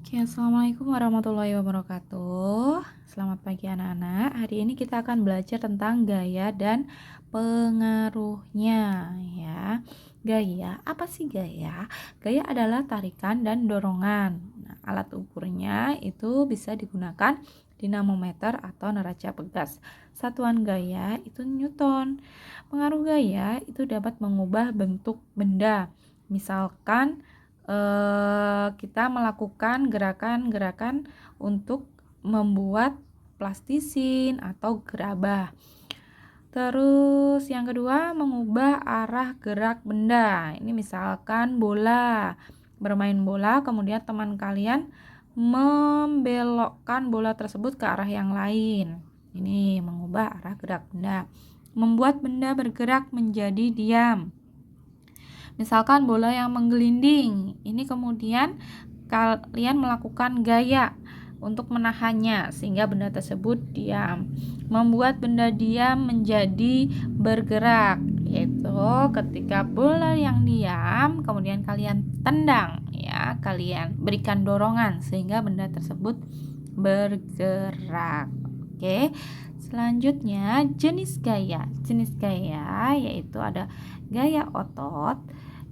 Oke, assalamualaikum warahmatullahi wabarakatuh. Selamat pagi anak-anak. Hari ini kita akan belajar tentang gaya dan pengaruhnya ya. Gaya, apa sih gaya? Gaya adalah tarikan dan dorongan. Nah, alat ukurnya itu bisa digunakan dinamometer atau neraca pegas. Satuan gaya itu Newton. Pengaruh gaya itu dapat mengubah bentuk benda. Misalkan kita melakukan gerakan-gerakan untuk membuat plastisin atau gerabah. Terus yang kedua, mengubah arah gerak benda. Ini misalkan bola, bermain bola, kemudian teman kalian membelokkan bola tersebut ke arah yang lain. Ini mengubah arah gerak benda. Membuat benda bergerak menjadi diam. Misalkan bola yang menggelinding, ini kemudian kalian melakukan gaya untuk menahannya sehingga benda tersebut diam. Membuat benda diam menjadi bergerak, yaitu ketika bola yang diam kemudian kalian tendang ya, kalian berikan dorongan sehingga benda tersebut bergerak. Oke. Selanjutnya jenis gaya. Jenis gaya yaitu ada gaya otot,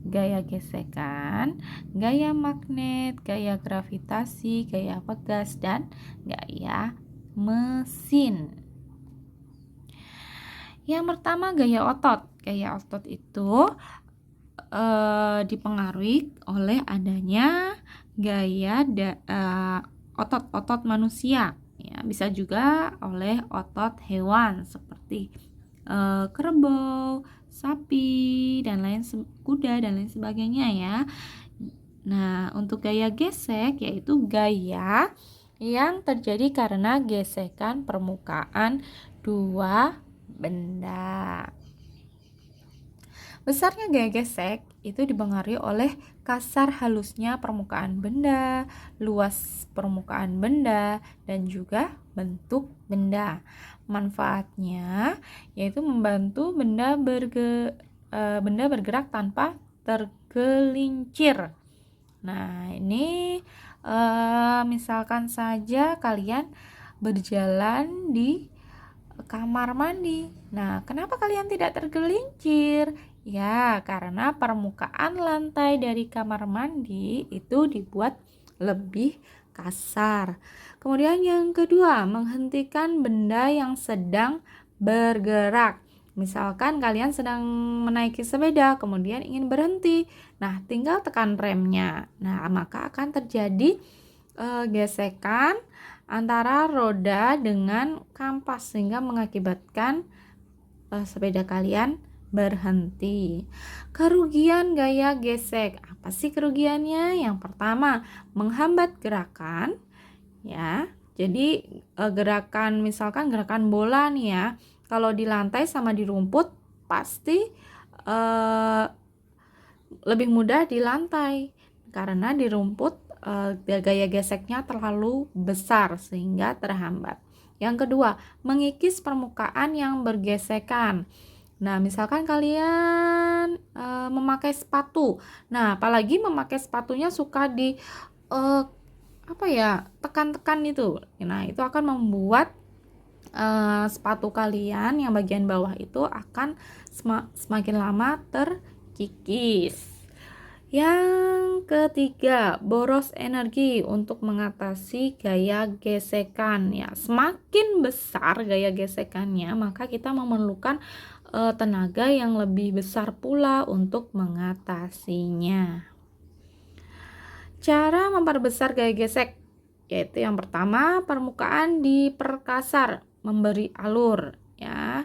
gaya gesekan, gaya magnet, gaya gravitasi, gaya pegas, dan gaya mesin. Yang pertama gaya otot. Gaya otot itu dipengaruhi oleh adanya gaya otot-otot manusia. Ya, bisa juga oleh otot hewan seperti kerbau, sapi, kuda dan lain sebagainya ya. Nah, untuk gaya gesek yaitu gaya yang terjadi karena gesekan permukaan dua benda. Besarnya gaya gesek itu dipengaruhi oleh kasar halusnya permukaan benda, luas permukaan benda, dan juga bentuk benda. Manfaatnya yaitu membantu benda bergerak tanpa tergelincir. Nah, ini misalkan saja kalian berjalan di kamar mandi. Nah, kenapa kalian tidak tergelincir? Ya, karena permukaan lantai dari kamar mandi itu dibuat lebih kasar. Kemudian yang kedua, menghentikan benda yang sedang bergerak. Misalkan kalian sedang menaiki sepeda, kemudian ingin berhenti. Nah, tinggal tekan remnya. Nah, maka akan terjadi gesekan antara roda dengan kampas sehingga mengakibatkan sepeda kalian berhenti. Kerugian gaya gesek. Apa sih kerugiannya? Yang pertama, menghambat gerakan ya. Jadi gerakan misalkan gerakan bola nih ya. Kalau di lantai sama di rumput pasti lebih mudah di lantai karena di rumput gaya geseknya terlalu besar sehingga terhambat. Yang kedua, mengikis permukaan yang bergesekan. Nah, misalkan kalian memakai sepatu. Nah, apalagi memakai sepatunya suka di tekan-tekan itu. Nah, itu akan membuat sepatu kalian yang bagian bawah itu akan semakin lama terkikis. Yang ketiga, boros energi untuk mengatasi gaya gesekan ya. Semakin besar gaya gesekannya, maka kita memerlukan tenaga yang lebih besar pula untuk mengatasinya. Cara memperbesar gaya gesek yaitu yang pertama, permukaan diperkasar, memberi alur ya.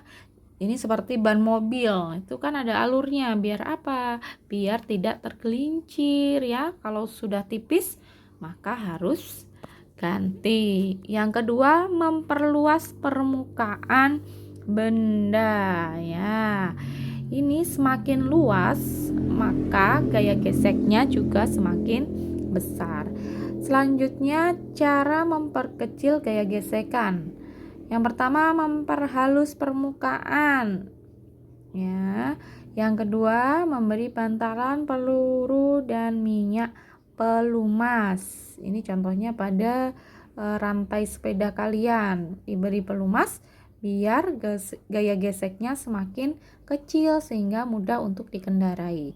Ini seperti ban mobil, itu kan ada alurnya, biar apa? Biar tidak tergelincir ya. Kalau sudah tipis, maka harus ganti. Yang kedua, memperluas permukaan benda ya. Ini semakin luas, maka gaya geseknya juga semakin besar. Selanjutnya, cara memperkecil gaya gesekan. Yang pertama, memperhalus permukaan. Ya. Yang kedua, memberi bantalan peluru dan minyak pelumas. Ini contohnya pada rantai sepeda kalian. Diberi pelumas biar gaya geseknya semakin kecil sehingga mudah untuk dikendarai.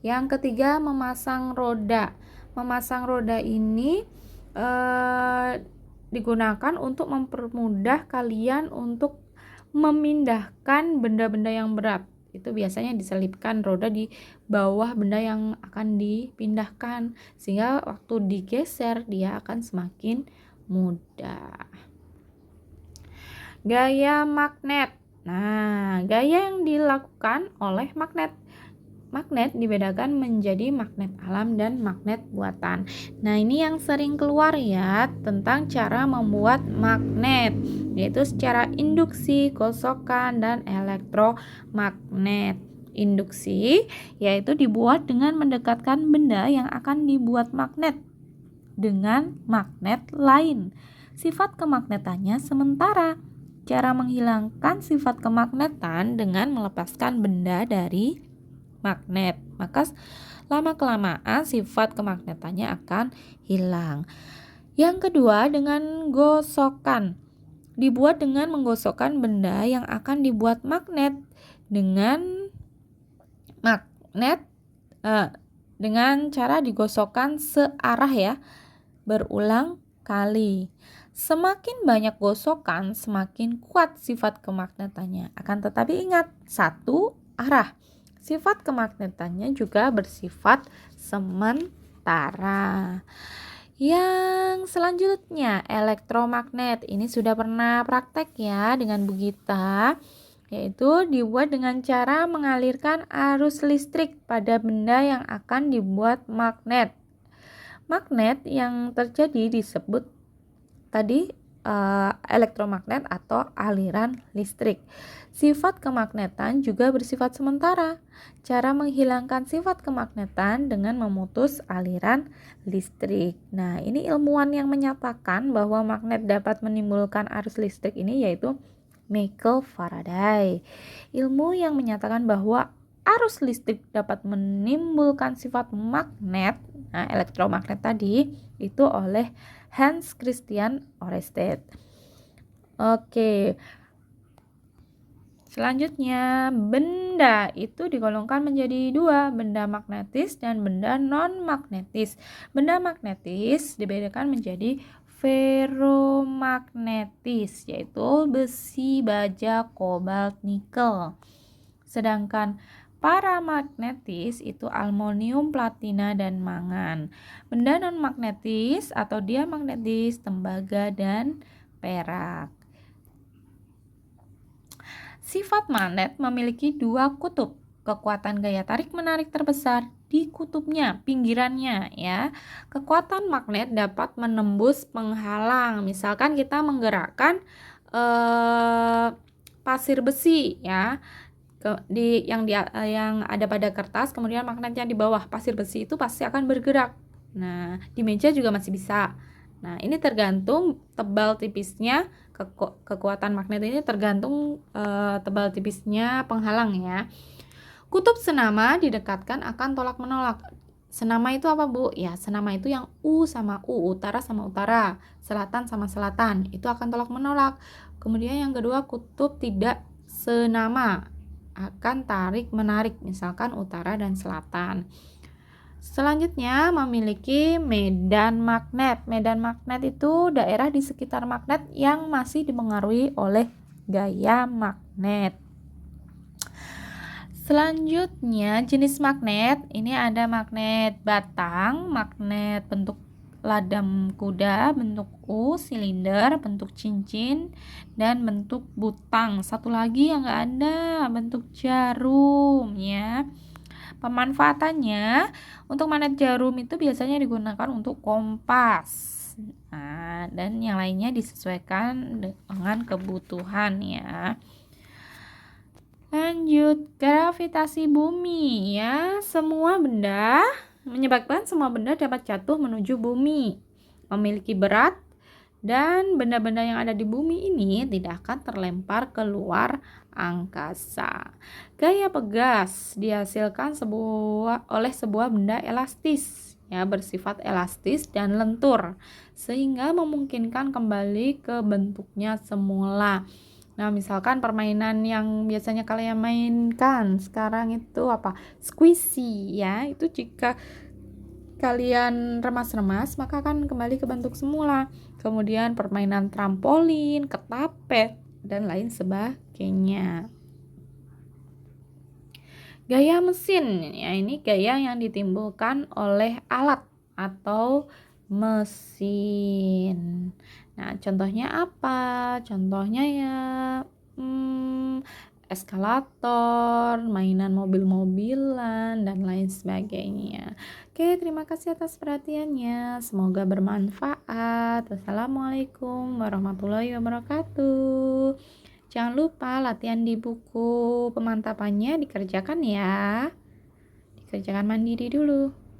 Yang ketiga, memasang roda. Memasang roda ini digunakan untuk mempermudah kalian untuk memindahkan benda-benda yang berat. Itu biasanya diselipkan roda di bawah benda yang akan dipindahkan sehingga waktu digeser dia akan semakin mudah. Gaya magnet. Nah, gaya yang dilakukan oleh magnet. Magnet dibedakan menjadi magnet alam dan magnet buatan. Nah, ini yang sering keluar ya tentang cara membuat magnet, yaitu secara induksi, gosokan, dan elektromagnet. Induksi yaitu dibuat dengan mendekatkan benda yang akan dibuat magnet dengan magnet lain. Sifat kemagnetannya sementara. Cara menghilangkan sifat kemagnetan dengan melepaskan benda dari magnet. Maka lama-kelamaan sifat kemagnetannya akan hilang. Yang kedua, dengan gosokan. Dibuat dengan menggosokkan benda yang akan dibuat magnet dengan magnet dengan cara digosokkan searah ya, berulang kali. Semakin banyak gosokan, semakin kuat sifat kemagnetannya. Akan tetapi ingat, satu arah. Sifat kemagnetannya juga bersifat sementara. Yang selanjutnya, elektromagnet. Ini sudah pernah praktek ya dengan Bu Gita, yaitu dibuat dengan cara mengalirkan arus listrik pada benda yang akan dibuat magnet. Magnet yang terjadi disebut tadi elektromagnet atau aliran listrik. Sifat kemagnetan juga bersifat sementara. Cara menghilangkan sifat kemagnetan dengan memutus aliran listrik. Nah, ini ilmuwan yang menyatakan bahwa magnet dapat menimbulkan arus listrik ini yaitu Michael Faraday. Ilmu yang menyatakan bahwa arus listrik dapat menimbulkan sifat magnet, nah elektromagnet tadi, itu oleh Hans Christian Ørsted. Oke. Selanjutnya, benda itu digolongkan menjadi dua, benda magnetis dan benda non-magnetis. Benda magnetis dibedakan menjadi ferromagnetis, yaitu besi, baja, kobalt, nikel. Sedangkan paramagnetis itu aluminium, platina, dan mangan. Benda non-magnetis atau diamagnetis, tembaga, dan perak. Sifat magnet memiliki dua kutub. Kekuatan gaya tarik-menarik terbesar di kutubnya, pinggirannya ya. Kekuatan magnet dapat menembus penghalang. Misalkan kita menggerakkan pasir besi ya. Yang ada pada kertas, kemudian magnetnya di bawah pasir besi itu pasti akan bergerak. Nah, di meja juga masih bisa. Nah, ini tergantung tebal tipisnya, kekuatan magnet ini tergantung tebal tipisnya penghalang ya. Kutub senama didekatkan akan tolak-menolak. Senama itu apa, Bu? Ya, senama itu yang U sama U, utara sama utara, selatan sama selatan, itu akan tolak-menolak. Kemudian yang kedua, kutub tidak senama akan tarik-menarik, misalkan utara dan selatan. Selanjutnya memiliki medan magnet. Medan magnet itu daerah di sekitar magnet yang masih dipengaruhi oleh gaya magnet. Selanjutnya jenis magnet, ini ada magnet batang, magnet bentuk ladam kuda, bentuk U, silinder, bentuk cincin, dan bentuk butang. Satu lagi yang enggak ada, bentuk jarum ya. Pemanfaatannya untuk magnet jarum itu biasanya digunakan untuk kompas. Nah, dan yang lainnya disesuaikan dengan kebutuhan ya. Lanjut, gravitasi bumi ya. Menyebabkan semua benda dapat jatuh menuju bumi, memiliki berat, dan benda-benda yang ada di bumi ini tidak akan terlempar keluar angkasa. Gaya pegas dihasilkan oleh sebuah benda elastis ya, bersifat elastis dan lentur sehingga memungkinkan kembali ke bentuknya semula. Nah, misalkan permainan yang biasanya kalian mainkan sekarang itu apa? Squishy ya. Itu jika kalian remas-remas maka akan kembali ke bentuk semula. Kemudian permainan trampolin, ketapel, dan lain sebagainya. Gaya mesin, ya ini gaya yang ditimbulkan oleh alat atau mesin. Nah, contohnya apa? Contohnya ya eskalator, mainan mobil-mobilan, dan lain sebagainya. Oke, terima kasih atas perhatiannya. Semoga bermanfaat. Wassalamualaikum warahmatullahi wabarakatuh. Jangan lupa latihan di buku pemantapannya dikerjakan ya. Dikerjakan mandiri dulu.